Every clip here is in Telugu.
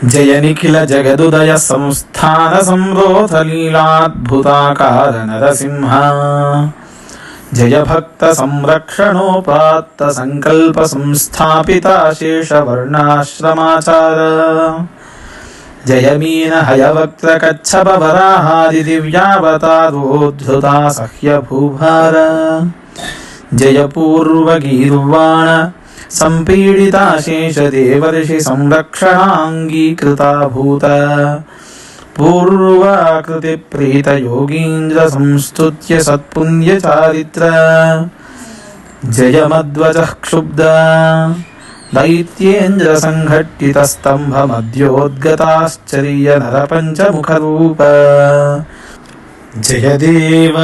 జయ నిఖిల జగదుదయ సంస్థాన సంరోధ లీలాద్భుతాకార నరసింహ జయ భక్త సంరక్షణోపాత్త సంకల్ప సంస్థాపిత శేష వర్ణాశ్రమాచార జయ మీన హయవక్త్ర కచ్చప వరాహాది దివ్యావతారోద్ధృతా సహ్య భూభార జయ పూర్వగీర్వాణ సంపీడితా శేష దేవర్షి సంరక్షణాంగీకృతా భూత పూర్వాకృతి ప్రీత యోగీంద్ర సంస్తుత్య సత్పుణ్య చారిత్ర జయమధ్వజ క్షుబ్ధ దైత్యేంద్ర సంఘట్టిత స్తంభ మధ్యోద్గతాశ్చర్య నరపంచముఖ రూప జయదేవ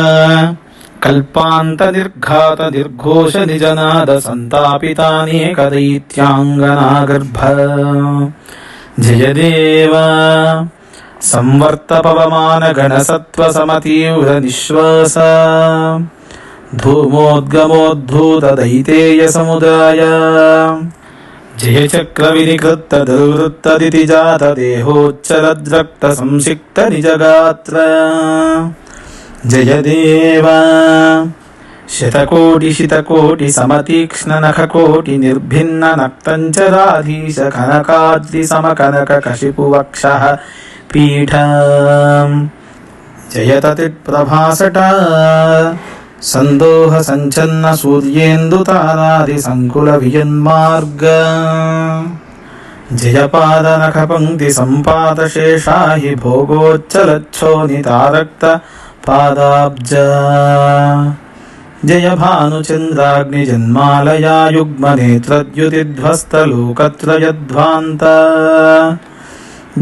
కల్పాంత నిర్ఘాత నిర్ఘోష నిజనాద సంతాపితానేక దైత్యాంగనాగర్భ జయదేవ సంవర్త పవమాన గణసత్వ సమతీవ్ర నిశ్వాస ధూమోద్గమోద్ధూత దైతేయ సముదాయ జయ చక్ర వినికృత్త దుర్వృత్త దితిజాత దేహోచ్చరద్రక్త సంసిక్త నిజగాత్ర జయదేవ శతకోటి సమతీక్ష్ణ నఖకోటి నిర్భిన్న నక్తంచరాధీశ కనకాద్రి సమకనక కశిపు వక్ష పీఠ జయతతి ప్రభాసట సందోహ సంచన్న సూర్యేందు తారాది సంకుల వియన్మార్గ జయపాద నఖ పంక్తి సంపాత శేషాహి భోగోచ్చలచ్చోనితారక్త పాదాబ్జ జయ భానుచంద్రాగ్ని జన్మాలయా యుగ్మ నేత్రద్యుతిధ్వస్తలోకత్రయధ్వాంత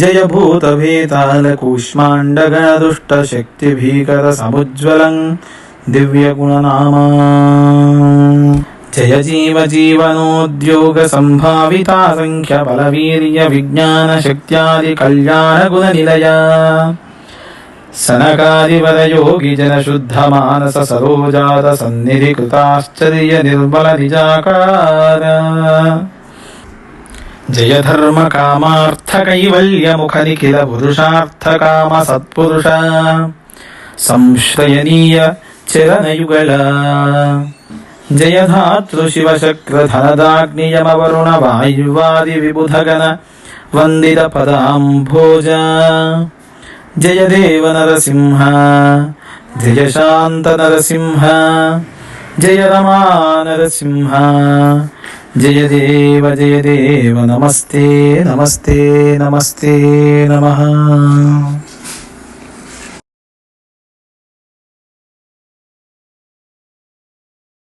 జయ భూత భేతాల కూష్మాండగణ దుష్ట శక్తి భీకర సముజ్వలం దివ్య గుణనామా జయ జీవ జీవనోద్యోగ సంభావితా సంఖ్య బలవీర్య విజ్ఞాన శక్త్యాది కళ్యాణ గుణ నిలయ సనకాదివర యోగి జన శుద్ధ మానస సరోజాత సన్నిధి కృతాశ్చర్య నిర్మల నిజాకార జయ ధర్మ కామార్థ కైవల్య ముఖ నిఖిల పురుషార్థ కామ సత్పురుష సంశ్రయనీయ చరణయుగళ జయ ధాతృ శివశక్ర ధనదాగ్నియమ వరుణ వాయువాది విబుధగణ వందిత పదాంభోజ జయ దేవ నరసింహ జయ శాంత నరసింహ జయ రమా నరసింహ జయ దేవ నమస్తే నమస్తే నమస్తే నమః.